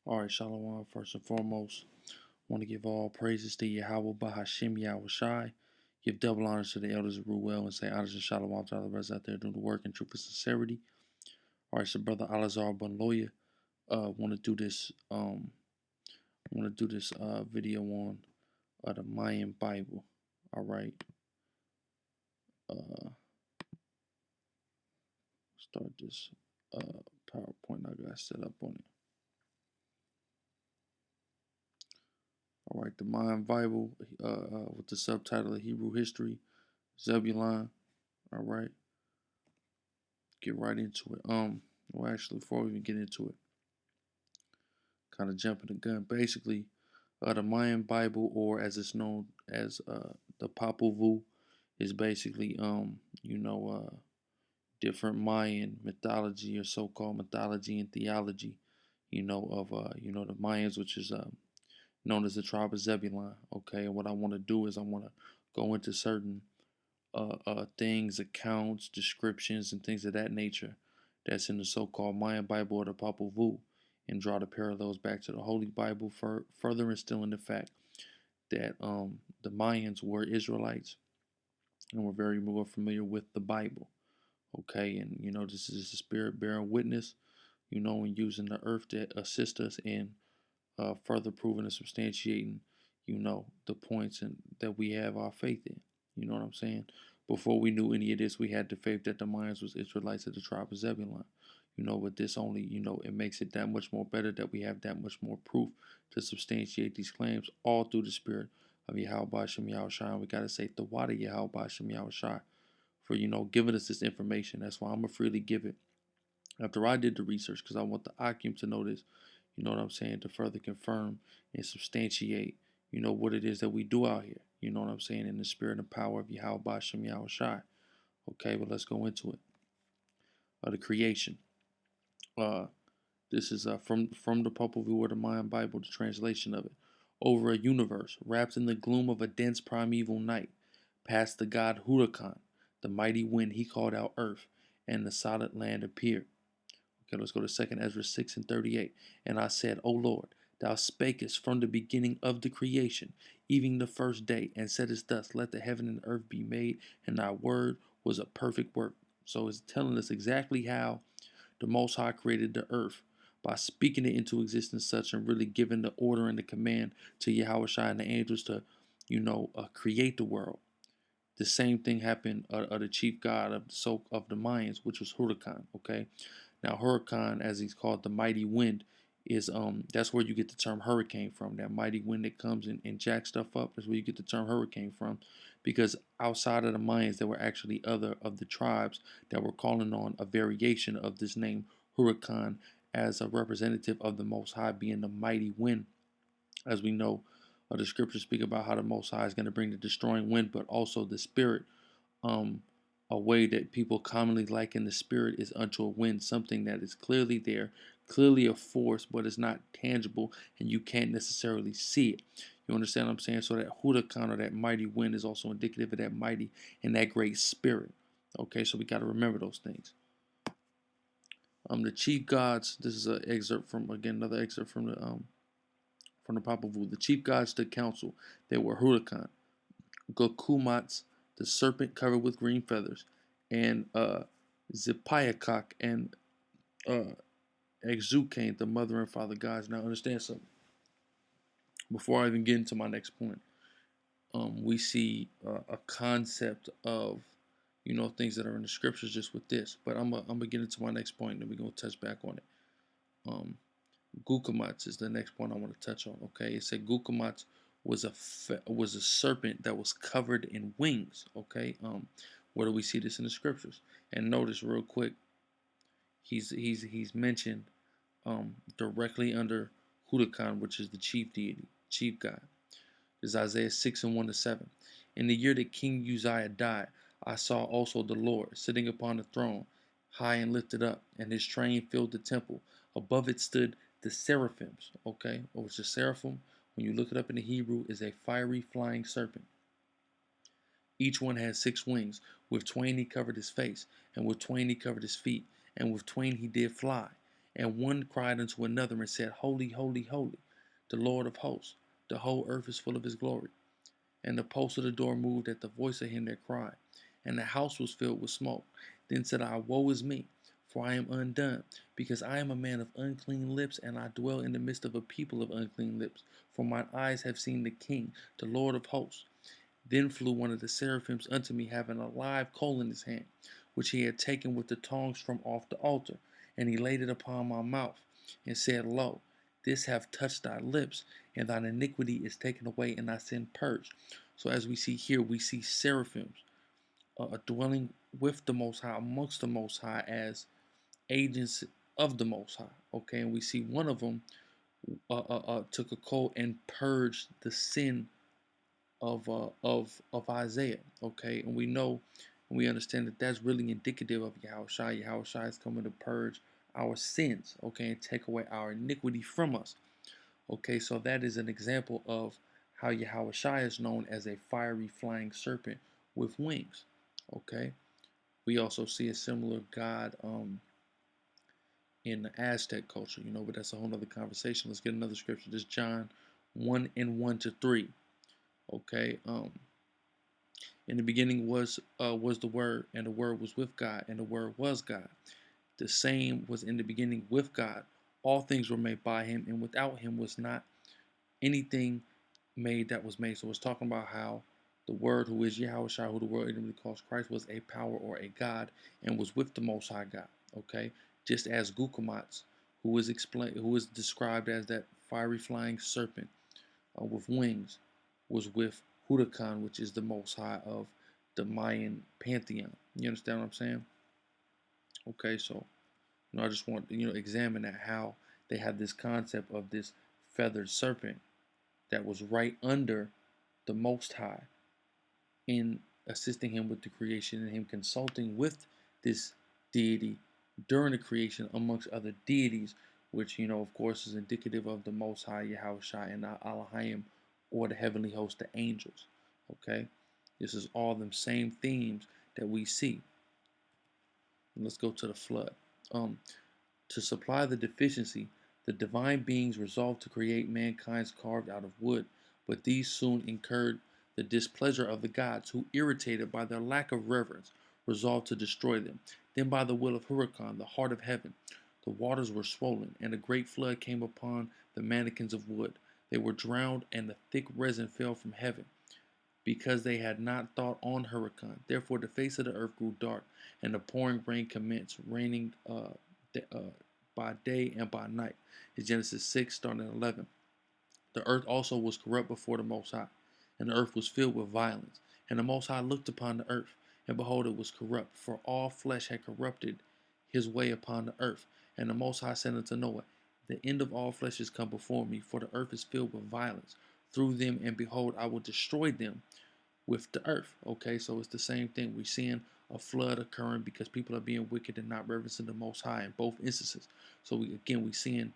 All right, Shalom. First and foremost, want to give all praises to Yahweh Bahashim Yahweh Shai. Give double honors to the elders who rule well and say honors and Shalom to all the rest out there doing the work in truth and sincerity. All right, so brother Alazar Bunloya, want to do this. Video on the Mayan Bible. All right. Start this PowerPoint I got set up on it. All right, the Mayan Bible with the subtitle of Hebrew History, Zebulon. All right, get right into it. Well, actually, before we even get into it, kind of jumping the gun. Basically, the Mayan Bible, or as it's known as the Popol Vuh, is basically different Mayan mythology or so-called mythology and theology, of the Mayans, which is known as the tribe of Zebulon. Okay, and what I want to do is I want to go into certain things, accounts, descriptions, and things of that nature that's in the so-called Mayan Bible or the Popol Vuh, and draw the parallels back to the Holy Bible, for further instilling the fact that the Mayans were Israelites and were very more familiar with the Bible. Okay, and this is the Spirit bearing witness, and using the earth to assist us in further proving and substantiating, the points that we have our faith in. You know what I'm saying? Before we knew any of this, we had the faith that the Mayans was Israelites of the tribe of Zebulon. But this only, it makes it that much more better that we have that much more proof to substantiate these claims, all through the Spirit of Yahweh Shem Yahweh Shai. We got to say the water Yahweh Shem Yahweh Shai for, giving us this information. That's why I'm going to freely give it. After I did the research, because I want the Akim to know this, you know what I'm saying, to further confirm and substantiate, what it is that we do out here. You know what I'm saying, in the spirit and power of Yahweh Shem Yahweh Shai. Okay, but let's go into it. The creation. This is from the Popol Vuh or the Mayan Bible, the translation of it. Over a universe wrapped in the gloom of a dense primeval night, past the god Hurakan, the mighty wind he called out earth, and the solid land appeared. Okay, let's go to 2 Ezra 6 and 38. And I said, O Lord, thou spakest from the beginning of the creation, even the first day, and saidest thus, let the heaven and earth be made, and thy word was a perfect work. So it's telling us exactly how the Most High created the earth, by speaking it into existence such, and really giving the order and the command to Yahweh Shai and the angels to, create the world. The same thing happened of the chief god of the Mayans, which was Hurakan. Okay, now Hurakan, as he's called, the mighty wind, is that's where you get the term hurricane from. That mighty wind that comes and jacks stuff up. That's where you get the term hurricane from, because outside of the Mayans, there were actually other of the tribes that were calling on a variation of this name Hurakan as a representative of the Most High being the mighty wind. As we know, the scriptures speak about how the Most High is going to bring the destroying wind, but also the Spirit. A way that people commonly liken the Spirit is unto a wind, something that is clearly there, clearly a force, but it's not tangible, and you can't necessarily see it. You understand what I'm saying? So that Hurakan, or that mighty wind, is also indicative of that mighty and that great Spirit. Okay, so we got to remember those things. The chief gods. This is an excerpt from, again, another excerpt from the Popol Vuh. The chief gods to council, they were Hurakan, Gokumats, the serpent covered with green feathers, and Zipiakak and Exukane, the mother and father gods. Now understand something. Before I even get into my next point, we see a concept of, things that are in the scriptures just with this. But I'm gonna get into my next point, and then we're gonna touch back on it. Gukamats is the next point I want to touch on. Okay, it said Gukamats was a serpent that was covered in wings. Okay, where do we see this in the scriptures? And notice real quick, he's mentioned directly under Hurakan, which is the chief deity, chief god. This is Isaiah 6 and 1 to 7. In the year that King Uzziah died, I saw also the Lord sitting upon the throne, high and lifted up, and his train filled the temple. Above it stood the seraphims. Okay, which is seraphim, when you look it up in the Hebrew, is a fiery flying serpent. Each one had 6 wings. With twain he covered his face, and with twain he covered his feet, and with twain he did fly. And one cried unto another and said, Holy, holy, holy, the Lord of hosts. The whole earth is full of his glory. And the post of the door moved at the voice of him that cried, and the house was filled with smoke. Then said I, Woe is me, for I am undone, because I am a man of unclean lips, and I dwell in the midst of a people of unclean lips. For mine eyes have seen the King, the Lord of hosts. Then flew one of the seraphims unto me, having a live coal in his hand, which he had taken with the tongs from off the altar. And he laid it upon my mouth, and said, Lo, this hath touched thy lips, and thine iniquity is taken away, and thy sin purged. So as we see here, we see seraphims dwelling with the Most High, amongst the Most High, as agents of the Most High. Okay, and we see one of them took a coal and purged the sin of Isaiah. Okay, and we know and we understand that that's really indicative of Yahushua. Yahushua is coming to purge our sins. Okay, and take away our iniquity from us. Okay, so that is an example of how Yahushua is known as a fiery flying serpent with wings. Okay, we also see a similar God in the Aztec culture, but that's a whole other conversation. Let's get another scripture. This John 1 and 1 to 3. Okay, in the beginning was the Word, and the Word was with God, and the Word was God. The same was in the beginning with God. All things were made by him, and without him was not anything made that was made. So it's talking about how the Word, who is Yahushua, who the world ultimately calls Christ, was a power or a God, and was with the Most High God. Okay, just as Gukamatz, who is described as that fiery flying serpent with wings, was with Huracan, which is the Most High of the Mayan pantheon. You understand what I'm saying? Okay, so I just want examine that how they have this concept of this feathered serpent that was right under the Most High in assisting him with the creation and him consulting with this deity during the creation amongst other deities, which of course is indicative of the Most High Yahushua and Elohim, or the heavenly host, the angels. Okay, this is all them same themes that we see. And let's go to the flood. To supply the deficiency, the divine beings resolved to create mankind's carved out of wood, but these soon incurred the displeasure of the gods, who, irritated by their lack of reverence, resolved to destroy them. Then, by the will of Huracan, the heart of heaven, the waters were swollen, and a great flood came upon the mannikins of wood. They were drowned, and the thick resin fell from heaven, because they had not thought on Huracan. Therefore, the face of the earth grew dark, and the pouring rain commenced, raining by day and by night. It's Genesis 6, starting at 11. The earth also was corrupt before the Most High, and the earth was filled with violence. And the Most High looked upon the earth, and behold, it was corrupt, for all flesh had corrupted his way upon the earth. And the Most High said unto Noah, The end of all flesh is come before me, for the earth is filled with violence through them, and behold, I will destroy them with the earth. Okay, so it's the same thing. We're seeing a flood occurring because people are being wicked and not reverencing the Most High in both instances. So we're seeing,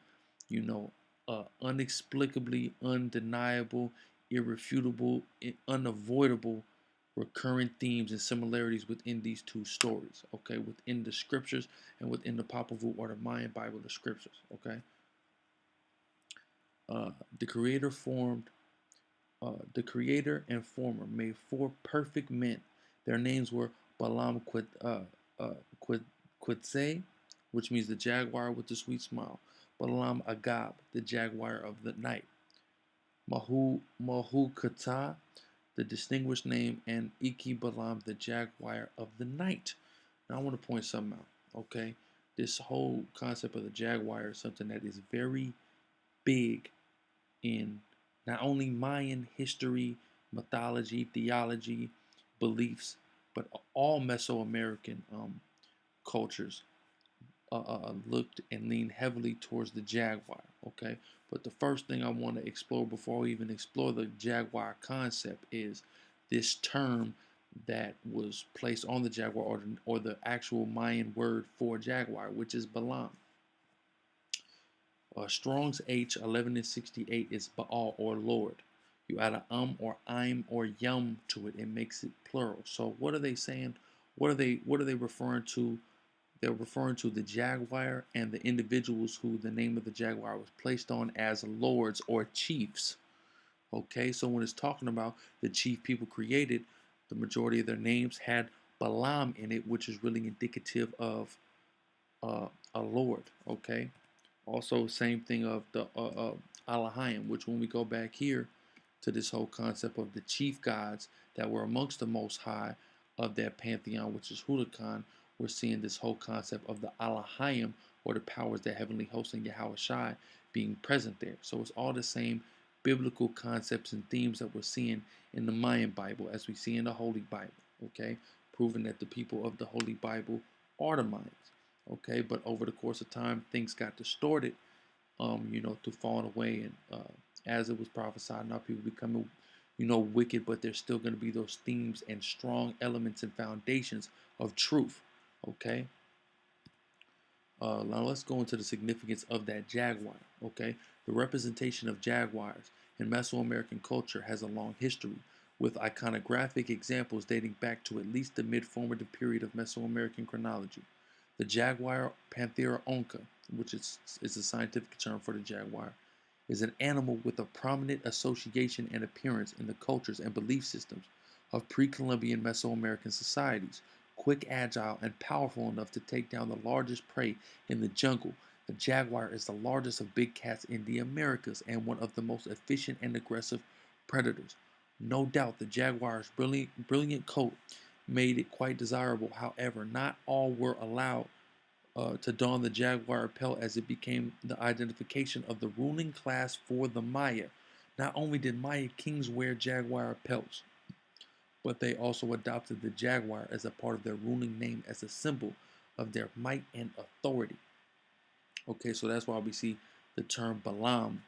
inexplicably undeniable, irrefutable, unavoidable recurring themes and similarities within these two stories. Okay, within the scriptures and within the Popol Vuh or the Mayan Bible, the scriptures. Okay, the Creator formed the creator and former made four perfect men. Their names were Balaam Quetzay, which means the jaguar with the sweet smile. Balaam Agab, the jaguar of the night. Mahu Kata, the distinguished name, and Iki Balaam, the jaguar of the night. Now I want to point something out, okay? This whole concept of the jaguar is something that is very big in not only Mayan history, mythology, theology, beliefs, but all Mesoamerican cultures looked and leaned heavily towards the jaguar. Okay, but the first thing I want to explore before we even explore the jaguar concept is this term that was placed on the jaguar, or the actual Mayan word for jaguar, which is Balaam. Strong's H 1168 is Baal, or Lord. You add a or I'm or yum to it, it makes it plural. So what are they saying? What are they referring to They're referring to the jaguar and the individuals who the name of the jaguar was placed on as lords or chiefs. Okay, so when it's talking about the chief people created, the majority of their names had Balaam in it, which is really indicative of a lord. Okay, also same thing of the Alahayim, which when we go back here to this whole concept of the chief gods that were amongst the most high of that pantheon, which is Hurakan, we're seeing this whole concept of the Alahayim, or the powers that heavenly host in Yahweh Shai, being present there. So it's all the same biblical concepts and themes that we're seeing in the Mayan Bible as we see in the Holy Bible. Okay, proving that the people of the Holy Bible are the Mayans. Okay, but over the course of time, things got distorted, through falling away, and as it was prophesied, now people becoming, wicked, but there's still going to be those themes and strong elements and foundations of truth. Okay, now let's go into the significance of that jaguar. Okay, the representation of jaguars in Mesoamerican culture has a long history, with iconographic examples dating back to at least the mid-formative period of Mesoamerican chronology. The jaguar Panthera onca, which is a scientific term for the jaguar, is an animal with a prominent association and appearance in the cultures and belief systems of pre-Columbian Mesoamerican societies. Quick, agile, and powerful enough to take down the largest prey in the jungle, the jaguar is the largest of big cats in the Americas and one of the most efficient and aggressive predators. No doubt the jaguar's brilliant coat made it quite desirable. However, not all were allowed to don the jaguar pelt, as it became the identification of the ruling class for the Maya. Not only did Maya kings wear jaguar pelts, but they also adopted the jaguar as a part of their ruling name as a symbol of their might and authority. Okay, so that's why we see the term Balaam,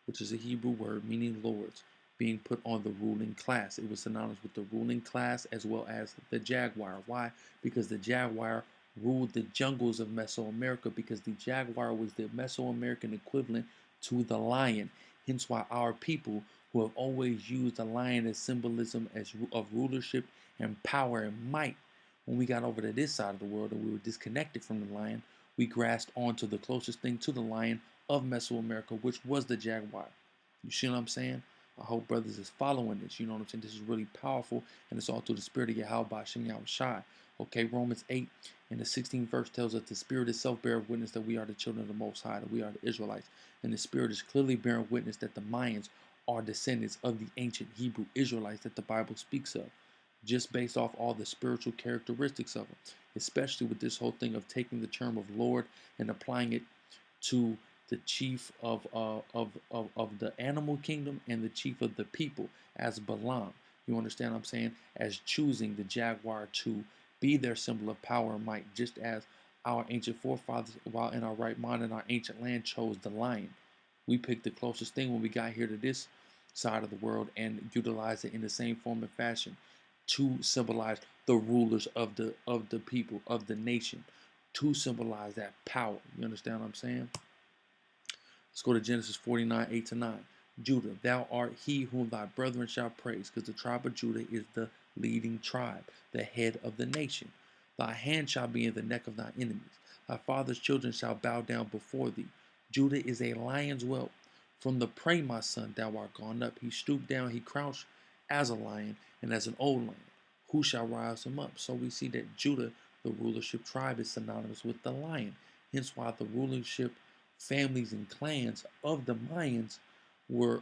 which is a Hebrew word meaning lords, being put on the ruling class. It was synonymous with the ruling class as well as the jaguar. Why? Because the jaguar ruled the jungles of Mesoamerica, because the jaguar was the Mesoamerican equivalent to the lion. Hence why our people, who have always used the lion as symbolism of rulership and power and might, when we got over to this side of the world and we were disconnected from the lion, we grasped onto the closest thing to the lion of Mesoamerica, which was the jaguar. You see what I'm saying? I hope brothers is following this. You know what I'm saying? This is really powerful, and it's all through the spirit of Yahweh Shem Yahweh Shai. Okay, Romans 8 and the 16th verse tells us the spirit itself beareth witness that we are the children of the Most High, that we are the Israelites. And the spirit is clearly bearing witness that the Mayans are descendants of the ancient Hebrew Israelites that the Bible speaks of, just based off all the spiritual characteristics of them, especially with this whole thing of taking the term of Lord and applying it to the chief of the animal kingdom and the chief of the people as Balaam. You understand what I'm saying? As choosing the jaguar to be their symbol of power and might, just as our ancient forefathers, while in our right mind in our ancient land, chose the lion. We picked the closest thing when we got here to this side of the world and utilized it in the same form and fashion to symbolize the rulers of the people of the nation, to symbolize that power. You understand what I'm saying? Let's go to Genesis 49, 8-9. Judah, thou art he whom thy brethren shall praise, because the tribe of Judah is the leading tribe, the head of the nation. Thy hand shall be in the neck of thy enemies. Thy father's children shall bow down before thee. Judah is a lion's whelp. From the prey, my son, thou art gone up. He stooped down, he crouched as a lion and as an old lion. Who shall rise him up? So we see that Judah, the rulership tribe, is synonymous with the lion. Hence why the rulership families and clans of the Mayans were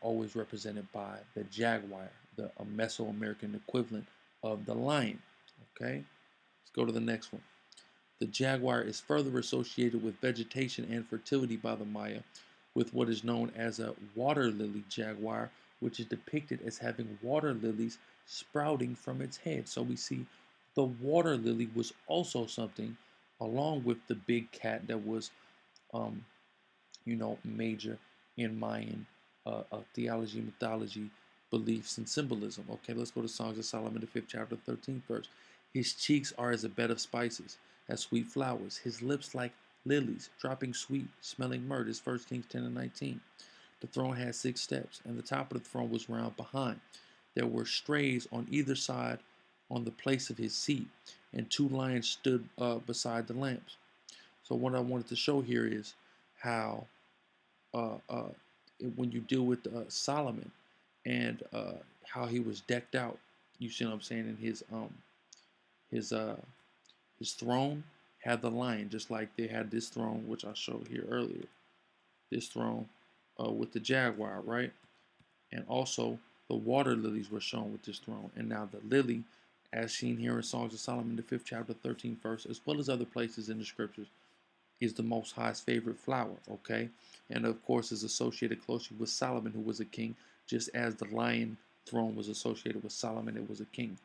always represented by the jaguar, the Mesoamerican equivalent of the lion. Okay, let's go to the next one. The jaguar is further associated with vegetation and fertility by the Maya, with what is known as a water lily jaguar, which is depicted as having water lilies sprouting from its head. So we see the water lily was also something, along with the big cat, that was um, major in Mayan theology, mythology, beliefs, and symbolism. Okay, let's go to Songs of Solomon, the 5th chapter, 13th verse. His cheeks are as a bed of spices, as sweet flowers. His lips like lilies, dropping sweet, smelling myrrh. This 1 Kings 10 and 19. The throne had 6 steps, and the top of the throne was round behind. There were strays on either side on the place of his seat, and 2 lions stood beside the lamps. So what I wanted to show here is how uh, uh, when you deal with Solomon and how he was decked out, you see what I'm saying, in his uh, his throne had the lion, just like they had this throne, which I showed here earlier. This throne with the jaguar, right? And also the water lilies were shown with this throne. And now the lily, as seen here in Songs of Solomon, the 5th chapter, 13th verse, as well as other places in the scriptures, is the Most High's favorite flower, okay? And of course is associated closely with Solomon, who was a king, just as the lion throne was associated with Solomon, it was a king.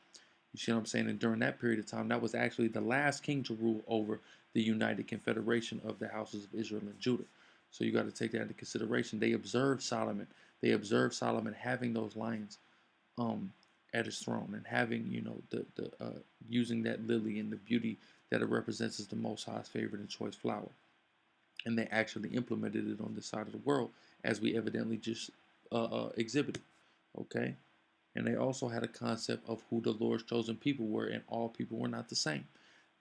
You see what I'm saying? And during that period of time, that was actually the last king to rule over the United Confederation of the houses of Israel and Judah. So you got to take that into consideration. They observed Solomon. They observed Solomon having those lions at his throne and having, you know, the using that lily and the beauty that it represents as the Most High's favorite and choice flower. And they actually implemented it on this side of the world, as we evidently just exhibited. Okay? And they also had a concept of who the Lord's chosen people were, and all people were not the same.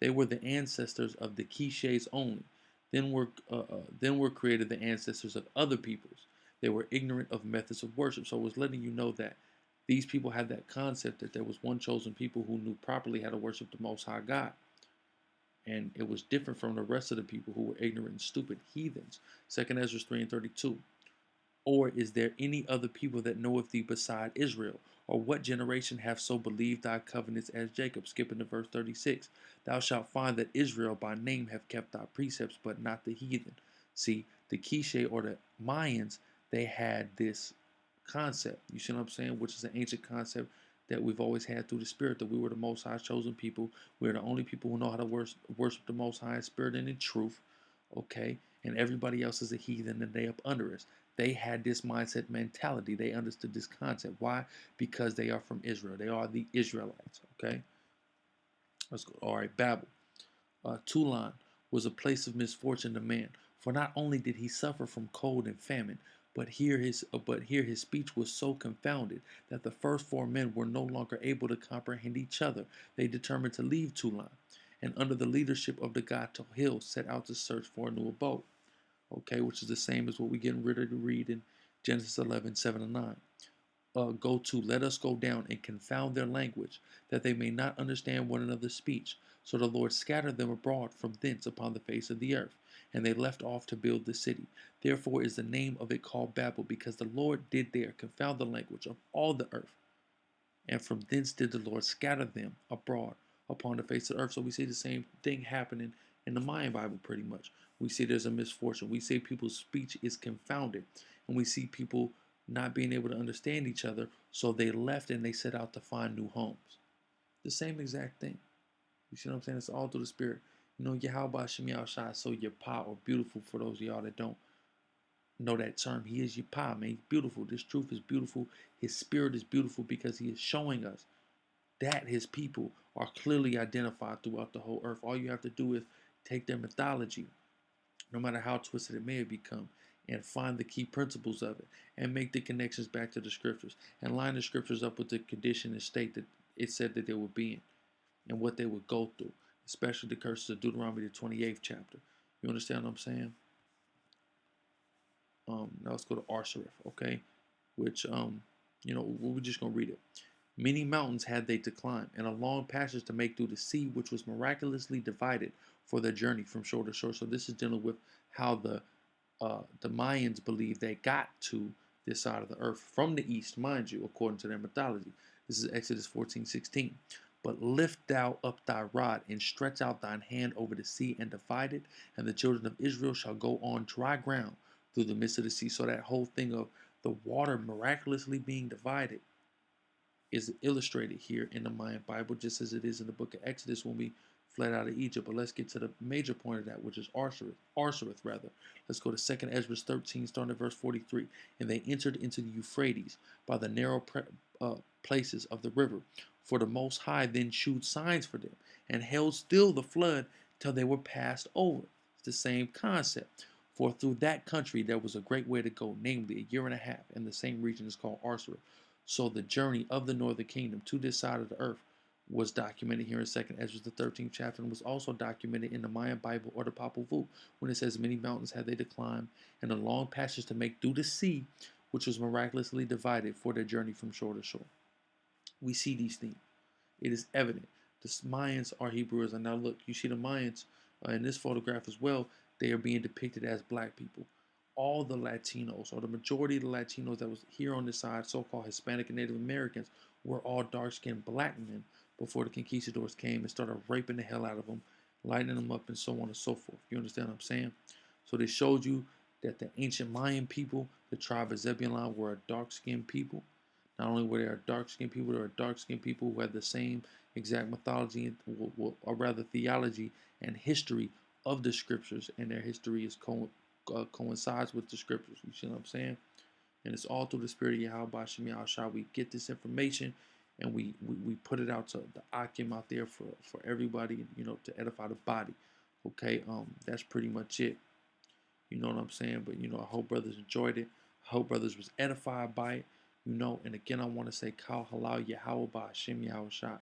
They were the ancestors of the Quiches only. Then were created the ancestors of other peoples. They were ignorant of methods of worship. So it was letting you know that these people had that concept that there was one chosen people who knew properly how to worship the Most High God. And it was different from the rest of the people who were ignorant and stupid heathens. 2nd Ezra 3 and 32. Or is there any other people that knoweth thee beside Israel? Or what generation hath so believed thy covenants as Jacob? Skipping to verse 36. Thou shalt find that Israel by name have kept thy precepts, but not the heathen. See, the Quiche or the Mayans, they had this concept. You see what I'm saying? Which is an ancient concept that we've always had through the Spirit, that we were the Most High chosen people. We're the only people who know how to worship the Most High in spirit and in truth. Okay? And everybody else is a heathen and they up under us. They had this mindset mentality. They understood this concept. Why? Because they are from Israel. They are the Israelites. Okay? Let's go. All right, Babel. Toulon was a place of misfortune to man, for not only did he suffer from cold and famine, but here his speech was so confounded that the first 4 men were no longer able to comprehend each other. They determined to leave Toulon, and under the leadership of the god Tohil, set out to search for a new abode. Okay, which is the same as what we get ready to read in Genesis 11, 7 and 9. Let us go down and confound their language, that they may not understand one another's speech. So the Lord scattered them abroad from thence upon the face of the earth, and they left off to build the city. Therefore is the name of it called Babel, because the Lord did there confound the language of all the earth. And from thence did the Lord scatter them abroad upon the face of the earth. So we see the same thing happening in the Mayan Bible pretty much. We see there's a misfortune. We see people's speech is confounded. And we see people not being able to understand each other. So they left and they set out to find new homes. The same exact thing. You see what I'm saying? It's all through the Spirit. You know, Yahweh Shem Shai, so Yapa, or beautiful for those of y'all that don't know that term. He is Yapa, man. He's beautiful. This truth is beautiful. His spirit is beautiful because he is showing us that his people are clearly identified throughout the whole earth. All you have to do is take their mythology, no matter how twisted it may have become, and find the key principles of it, and make the connections back to the scriptures, and line the scriptures up with the condition and state that it said that they would be in, and what they would go through, especially the curses of Deuteronomy, the 28th chapter. You understand what I'm saying? Now let's go to Arsareth, okay? Which, we're just going to read it. Many mountains had they to climb, and a long passage to make through the sea, which was miraculously divided for their journey from shore to shore. So this is dealing with how the Mayans believe they got to this side of the earth from the east, mind you, according to their mythology. This is Exodus 14:16. But lift thou up thy rod, and stretch out thine hand over the sea, and divide it, and the children of Israel shall go on dry ground through the midst of the sea. So that whole thing of the water miraculously being divided is illustrated here in the Mayan Bible, just as it is in the book of Exodus when we fled out of Egypt. But let's get to the major point of that, which is Arsareth rather. Let's go to 2nd Ezra 13, starting at verse 43. And they entered into the Euphrates by the narrow places of the river. For the Most High then shewed signs for them, and held still the flood till they were passed over. It's the same concept. For through that country there was a great way to go, namely a year and a half, and the same region is called Arsareth. So the journey of the northern kingdom to this side of the earth was documented here in 2nd Ezra, the 13th chapter, and was also documented in the Mayan Bible or the Popol Vuh, when it says, "Many mountains had they to climb, and a long passage to make through the sea, which was miraculously divided for their journey from shore to shore." We see these things. It is evident. The Mayans are Hebrews. And now look, you see the Mayans in this photograph as well. They are being depicted as black people. All the Latinos, or the majority of the Latinos that was here on this side, so-called Hispanic and Native Americans, were all dark-skinned black men before the conquistadors came and started raping the hell out of them, lighting them up, and so on and so forth. You understand what I'm saying? So they showed you that the ancient Mayan people, the tribe of Zebulon, were a dark-skinned people. Not only were there dark-skinned people, there were dark-skinned people who had the same exact mythology, or rather theology and history of the scriptures, and their history coincides with the scriptures. You see what I'm saying? And it's all through the spirit of Yahweh Shem Yahushua. We get this information, and we put it out to the Akim out there for everybody, to edify the body. Okay, that's pretty much it. You know what I'm saying? But I hope brothers enjoyed it. I hope brothers was edified by it. And again, I want to say, Kal Halal Yahweh Hashem Yahushua.